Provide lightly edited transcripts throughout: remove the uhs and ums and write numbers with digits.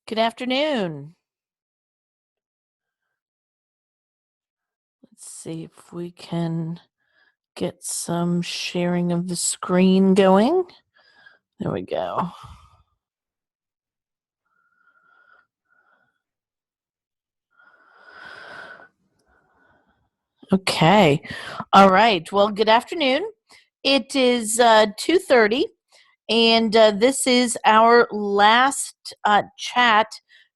Good afternoon. Let's see if we can get some sharing of the screen going. There we go. Okay. All right. Well, good afternoon. It is 2:30, and this is our last chat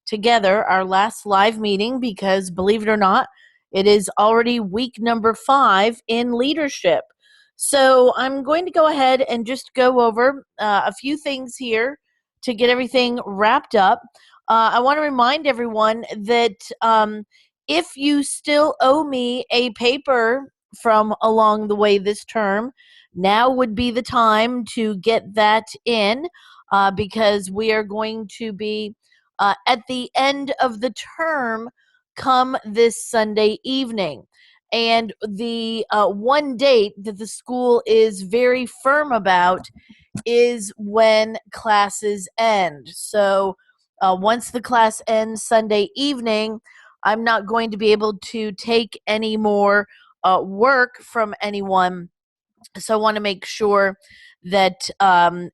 together, our last live meeting, because believe it or not, it is already week number 5 in leadership. So I'm going to go ahead and just go over a few things here to get everything wrapped up. I want to remind everyone that if you still owe me a paper from along the way this term, now would be the time to get that in because we are going to be at the end of the term come this Sunday evening. And the one date that the school is very firm about is when classes end. So once the class ends Sunday evening, I'm not going to be able to take any more work from anyone. So I want to make sure that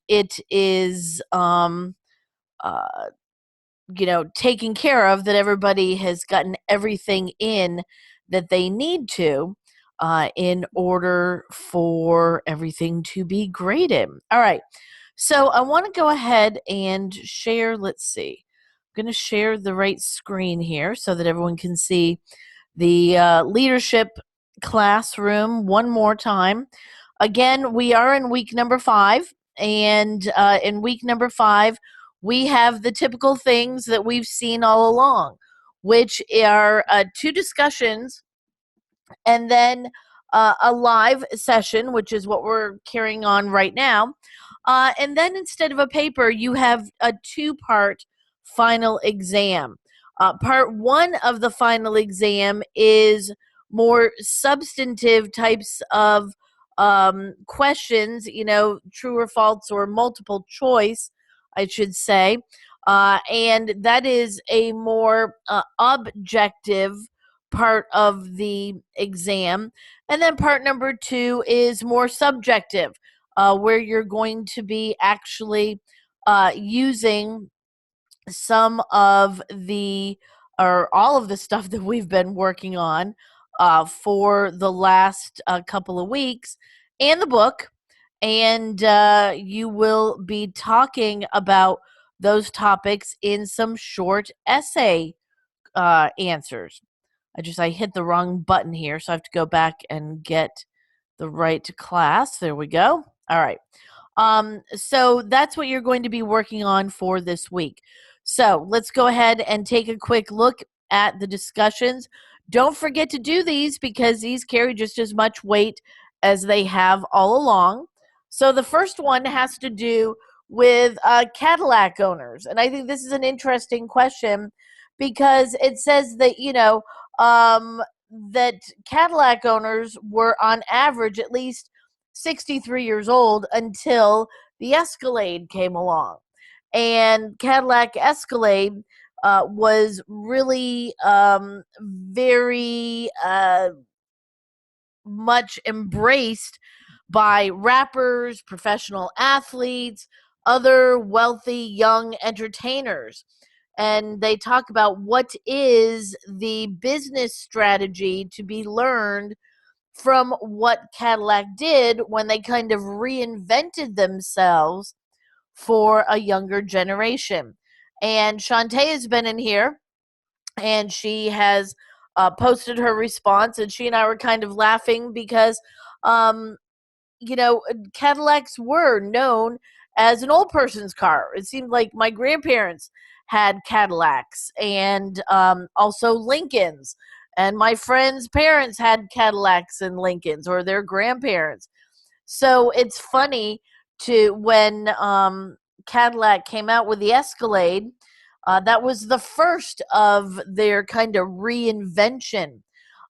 it is uh, taken care of, that everybody has gotten everything in that they need to in order for everything to be graded. All right. So I want to go ahead and share. Let's see. I'm going to share the right screen here so that everyone can see the leadership classroom one more time. Again, we are in week number 5, and in week number 5, we have the typical things that we've seen all along, which are 2 discussions and then a live session, which is what we're carrying on right now. And then instead of a paper, you have a 2-part final exam. Part 1 of the final exam is more substantive types of questions, true or false or multiple choice, I should say. And that is a more objective part of the exam. And then part number 2 is more subjective, where you're going to be actually using some of the or all of the stuff that we've been working on for the last couple of weeks and the book. And you will be talking about those topics in some short essay answers. I hit the wrong button here, so I have to go back and get the right class. There we go. All right. So that's what you're going to be working on for this week. So let's go ahead and take a quick look at the discussions. Don't forget to do these because these carry just as much weight as they have all along. So the first one has to do with Cadillac owners. And I think this is an interesting question because it says that, that Cadillac owners were on average at least 63 years old until the Escalade came along. And Cadillac Escalade was really very much embraced by rappers, professional athletes, other wealthy young entertainers. And they talk about what is the business strategy to be learned from what Cadillac did when they kind of reinvented themselves for a younger generation. And Shantae has been in here and she has posted her response, and she and I were kind of laughing because, um, Cadillacs were known as an old person's car. It seemed like my grandparents had Cadillacs and also Lincolns. And my friends' parents had Cadillacs and Lincolns, or their grandparents. So it's funny to when Cadillac came out with the Escalade, that was the first of their kind of reinvention.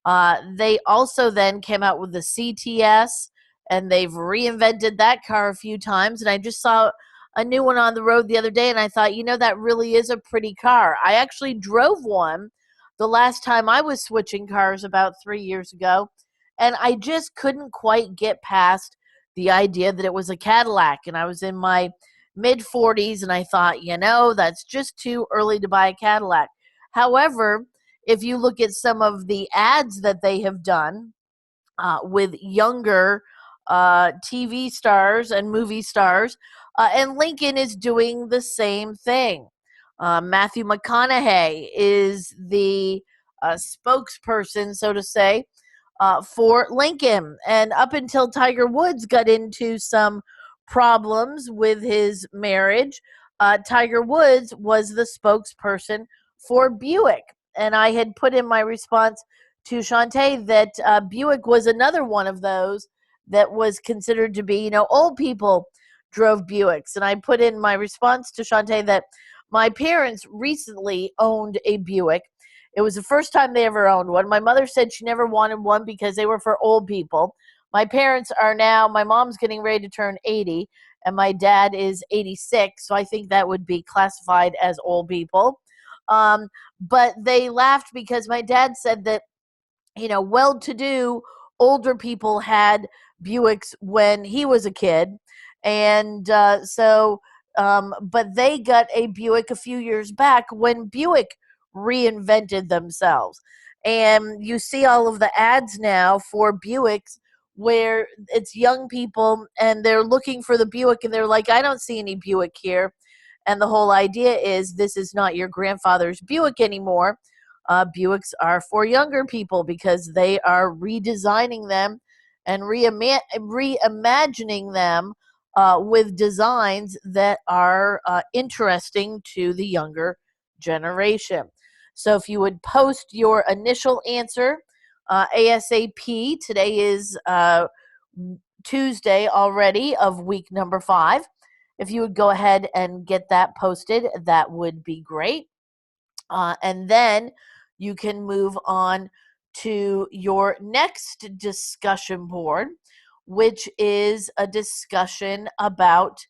They also then came out with the CTS, and they've reinvented that car a few times. And I just saw a new one on the road the other day, and I thought, that really is a pretty car. I actually drove one the last time I was switching cars about 3 years ago, and I just couldn't quite get past the idea that it was a Cadillac. And I was in my mid 40s, and I thought, that's just too early to buy a Cadillac. However, if you look at some of the ads that they have done with younger TV stars and movie stars, and Lincoln is doing the same thing. Matthew McConaughey is the spokesperson, so to say, for Lincoln. And up until Tiger Woods got into some problems with his marriage, Tiger Woods was the spokesperson for Buick. And I had put in my response to Shantae that Buick was another one of those that was considered to be, old people drove Buicks. And I put in my response to Shantae that my parents recently owned a Buick. It was the first time they ever owned one. My mother said she never wanted one because they were for old people. My parents are now, my mom's getting ready to turn 80, and my dad is 86, so I think that would be classified as old people. But they laughed because my dad said that, well-to-do older people had Buicks when he was a kid. And but they got a Buick a few years back when Buick reinvented themselves. And you see all of the ads now for Buicks where it's young people and they're looking for the Buick and they're like, I don't see any Buick here. And the whole idea is this is not your grandfather's Buick anymore. Buicks are for younger people because they are redesigning them and reimagining them with designs that are interesting to the younger generation. So if you would post your initial answer ASAP, today is Tuesday already of week number 5. If you would go ahead and get that posted, that would be great. And then you can move on to your next discussion board, which is a discussion about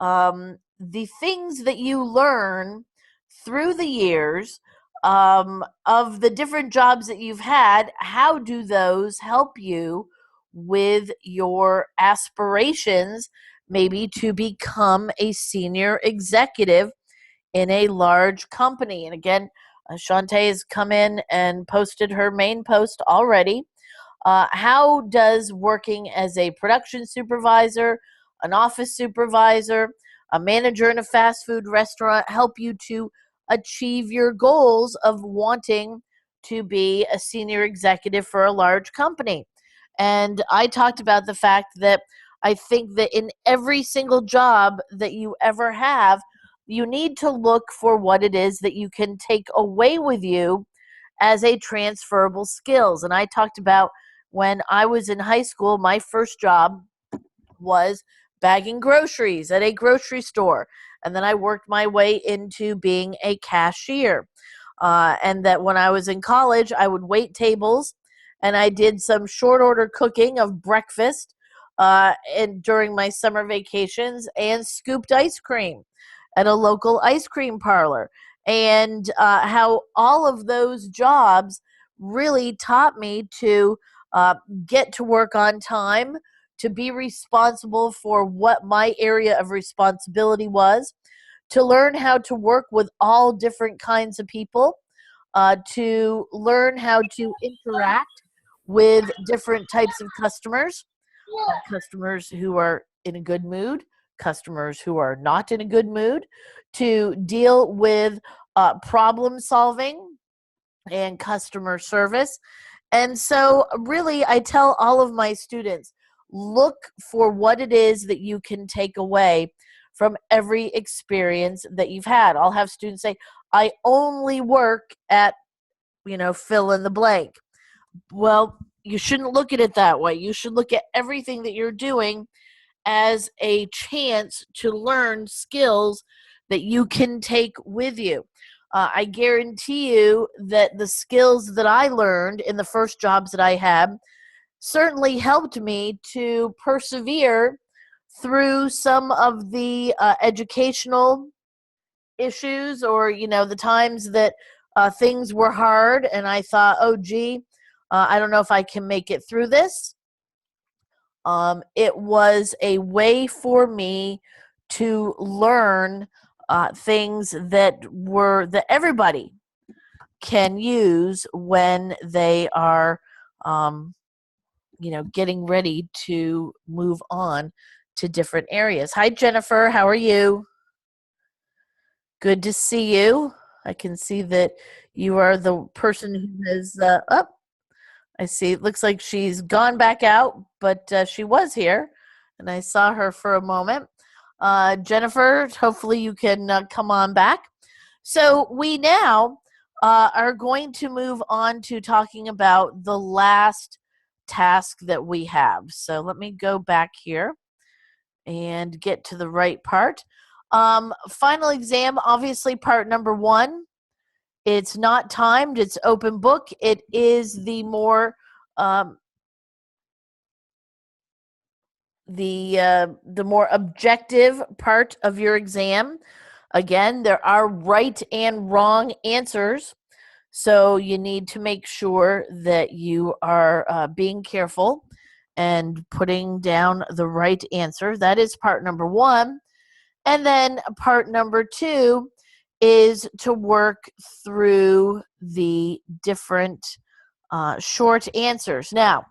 the things that you learn through the years of the different jobs that you've had. How do those help you with your aspirations, maybe to become a senior executive in a large company? And again, Shantae has come in and posted her main post already. How does working as a production supervisor, an office supervisor, a manager in a fast food restaurant help you to achieve your goals of wanting to be a senior executive for a large company? And I talked about the fact that I think that in every single job that you ever have, you need to look for what it is that you can take away with you as a transferable skills. And I talked about when I was in high school, my first job was bagging groceries at a grocery store. And then I worked my way into being a cashier. And that when I was in college, I would wait tables and I did some short order cooking of breakfast and during my summer vacations and scooped ice cream at a local ice cream parlor. And how all of those jobs really taught me to get to work on time, to be responsible for what my area of responsibility was, to learn how to work with all different kinds of people, to learn how to interact with different types of customers, customers who are in a good mood, customers who are not in a good mood, to deal with problem solving and customer service. And so, really, I tell all of my students, look for what it is that you can take away from every experience that you've had. I'll have students say, I only work at, fill in the blank. Well, you shouldn't look at it that way. You should look at everything that you're doing as a chance to learn skills that you can take with you. I guarantee you that the skills that I learned in the first jobs that I had certainly helped me to persevere through some of the educational issues, or the times that things were hard and I thought, oh gee, I don't know if I can make it through this. It was a way for me to learn things that everybody can use when they are getting ready to move on to different areas. Hi Jennifer, how are you? Good to see you. I can see that you are the person who has up. I see. It looks like she's gone back out, but she was here, and I saw her for a moment. Jennifer, hopefully you can come on back. So we now are going to move on to talking about the last task that we have. So let me go back here and get to the right part. Final exam, obviously part number 1. It's not timed, it's open book. It is the more the more objective part of your exam. Again, there are right and wrong answers, so you need to make sure that you are being careful and putting down the right answer. That is part number 1. And then part number 2 is to work through the different short answers. Now,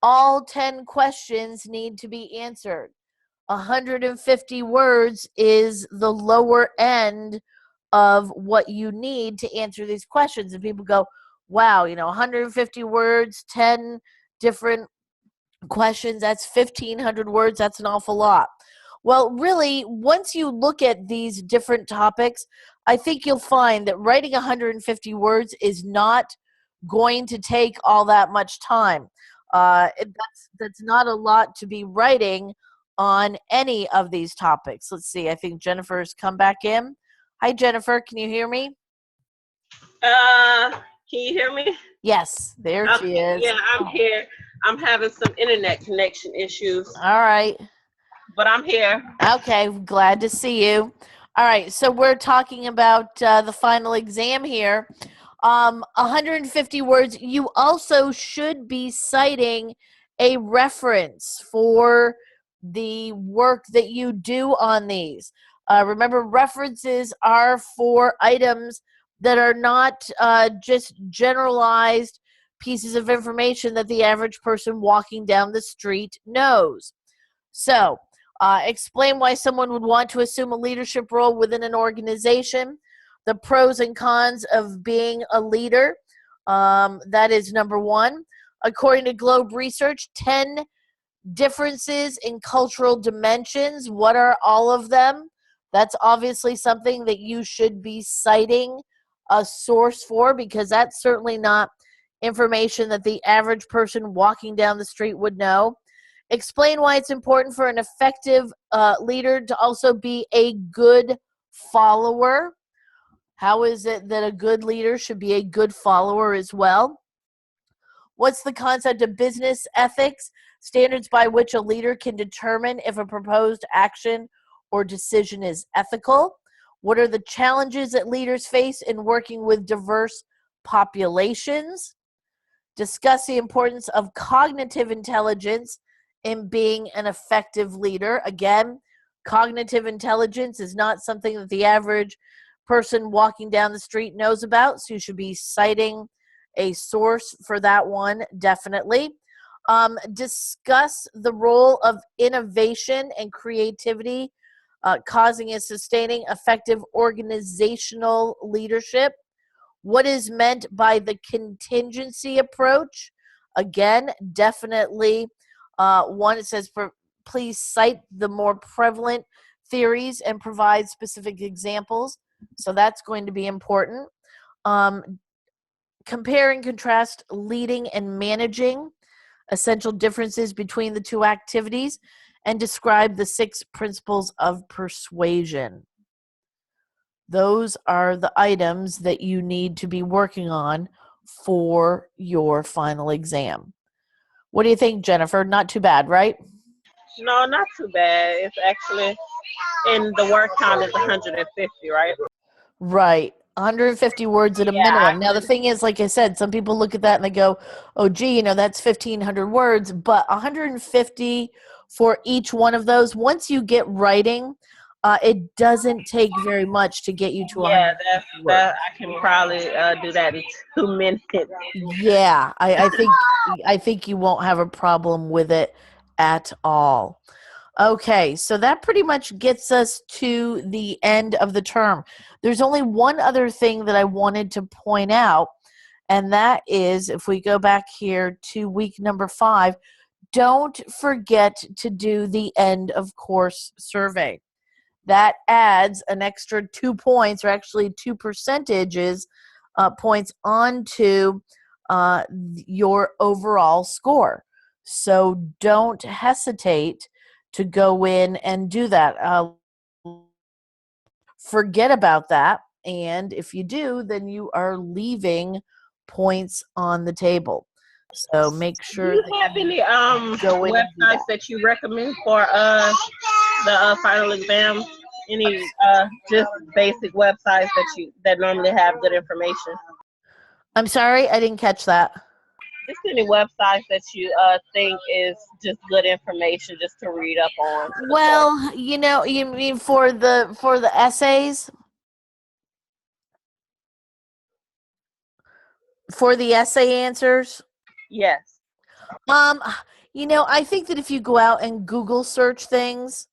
all 10 questions need to be answered. 150 words is the lower end of what you need to answer these questions. And people go, wow, 150 words, 10 different questions, that's 1,500 words, that's an awful lot. Well, really, once you look at these different topics, I think you'll find that writing 150 words is not going to take all that much time. That's not a lot to be writing on any of these topics. Let's see, I think Jennifer's come back in. Hi, Jennifer, can you hear me? Can you hear me? Yes, there she is. Yeah, I'm here. I'm having some internet connection issues. All right. But I'm here. Okay, glad to see you. All right, so we're talking about the final exam here. 150 words. You also should be citing a reference for the work that you do on these. Remember, references are for items that are not just generalized pieces of information that the average person walking down the street knows. So, explain why someone would want to assume a leadership role within an organization, the pros and cons of being a leader. That is number 1. According to Globe Research, 10 differences in cultural dimensions. What are all of them? That's obviously something that you should be citing a source for, because that's certainly not information that the average person walking down the street would know. Explain why it's important for an effective leader to also be a good follower. How is it that a good leader should be a good follower as well? What's the concept of business ethics? Standards by which a leader can determine if a proposed action or decision is ethical. What are the challenges that leaders face in working with diverse populations? Discuss the importance of cognitive intelligence in being an effective leader. Again, cognitive intelligence is not something that the average person walking down the street knows about, so you should be citing a source for that one, definitely. Discuss the role of innovation and creativity causing and sustaining effective organizational leadership. What is meant by the contingency approach? Again, definitely one. It says, please cite the more prevalent theories and provide specific examples. So that's going to be important. Compare and contrast leading and managing, essential differences between the two activities, and describe the 6 principles of persuasion. Those are the items that you need to be working on for your final exam. What do you think, Jennifer? Not too bad, right? No, not too bad. It's actually in the word count is 150, right? Right. 150 words at a Yeah, I minimum. Now, the can. thing is, like I said, some people look at that and they go, oh, gee, that's 1,500 words, but 150 for each one of those. Once you get writing, it doesn't take very much to get you to Yeah, 150 words. that I can probably do that in 2 minutes. Yeah, I think you won't have a problem with it at all. Okay, so that pretty much gets us to the end of the term. There's only one other thing that I wanted to point out, and that is if we go back here to week number 5, don't forget to do the end of course survey. That adds an extra 2 points, or actually 2 percentages points onto your overall score. So don't hesitate to go in and do that. Forget about that. And if you do, then you are leaving points on the table. So make Do sure you that have any go in and do websites that. that you recommend for the final exam? Any just basic websites that normally have good information? I'm sorry, I didn't catch that. Just any websites that you think is just good information just to read up on for the course. Well, you mean for the essays, for the essay answers. Yes. Um, I think that if you go out and Google search things,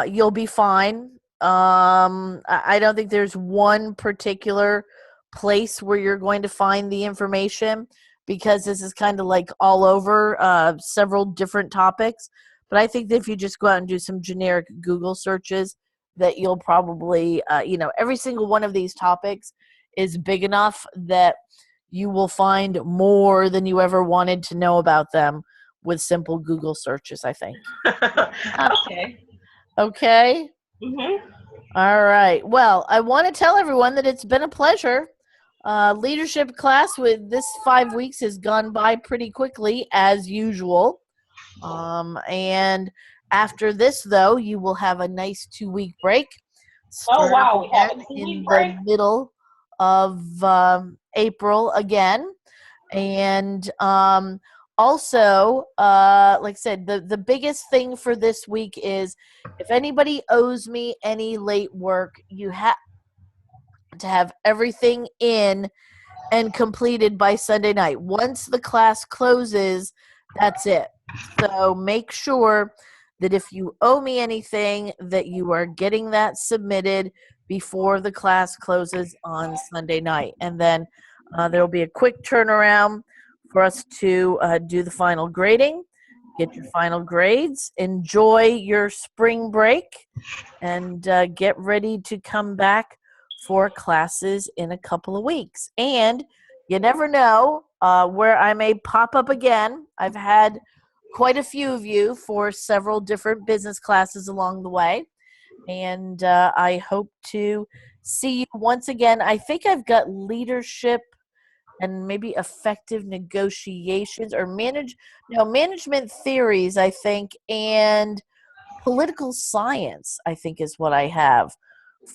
you'll be fine. I don't think there's one particular place where you're going to find the information, because this is kind of like all over several different topics. But I think that if you just go out and do some generic Google searches, that you'll probably, every single one of these topics is big enough that you will find more than you ever wanted to know about them with simple Google searches, I think. Okay. Okay. Mhm. All right. Well, I want to tell everyone that it's been a pleasure. Leadership class with this 5 weeks has gone by pretty quickly, as usual. And after this, though, you will have a nice 2 week break. Oh Start up wow, we have a again 2 week in the break. middle of April again. And also, like I said, the biggest thing for this week is if anybody owes me any late work, you have to have everything in and completed by Sunday night. Once the class closes, that's it. So make sure that if you owe me anything, that you are getting that submitted before the class closes on Sunday night. And then there will be a quick turnaround for us to do the final grading, get your final grades, enjoy your spring break, and get ready to come back for classes in a couple of weeks. And you never know where I may pop up again. I've had quite a few of you for several different business classes along the way. And I hope to see you once again. I think I've got leadership and maybe effective negotiations, or management theories, I think, and political science, I think, is what I have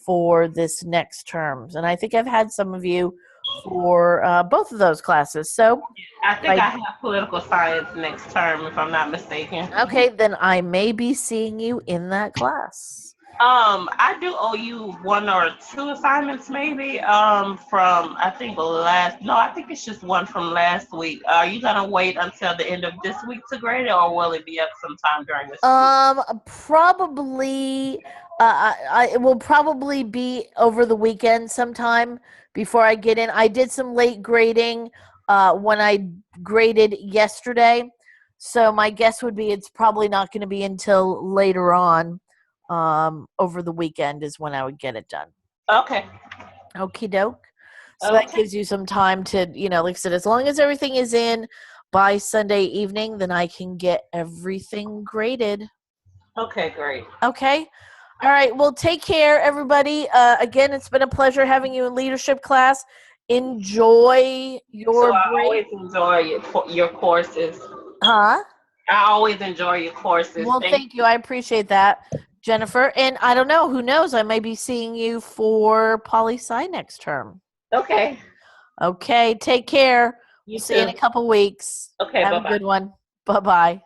for this next term. And I think I've had some of you for both of those classes. So, I if think I have political science next term, if I'm not mistaken. okay, then I may be seeing you in that class. I do owe you one or two assignments, maybe. From I think last. No, I think it's just one from last week. Are you gonna wait until the end of this week to grade it, or will it be up sometime during this week? Probably. It will probably be over the weekend sometime before I get in. I did some late grading when I graded yesterday, so my guess would be it's probably not going to be until later on over the weekend is when I would get it done. Okay. Okie doke. So that Okay. gives you some time to, like I said, as long as everything is in by Sunday evening, then I can get everything graded. Okay. Great. Okay. All right. Well, take care, everybody. Again, it's been a pleasure having you in leadership class. Enjoy So your I break. always enjoy your courses. Huh? I always enjoy your courses. Well, Thank thank you. I appreciate that, Jennifer. And I don't know, who knows? I may be seeing you for poli sci next term. you. Okay. Okay, take care. You We'll see you in too. a couple weeks. Okay, Have bye a bye. good one. Bye bye.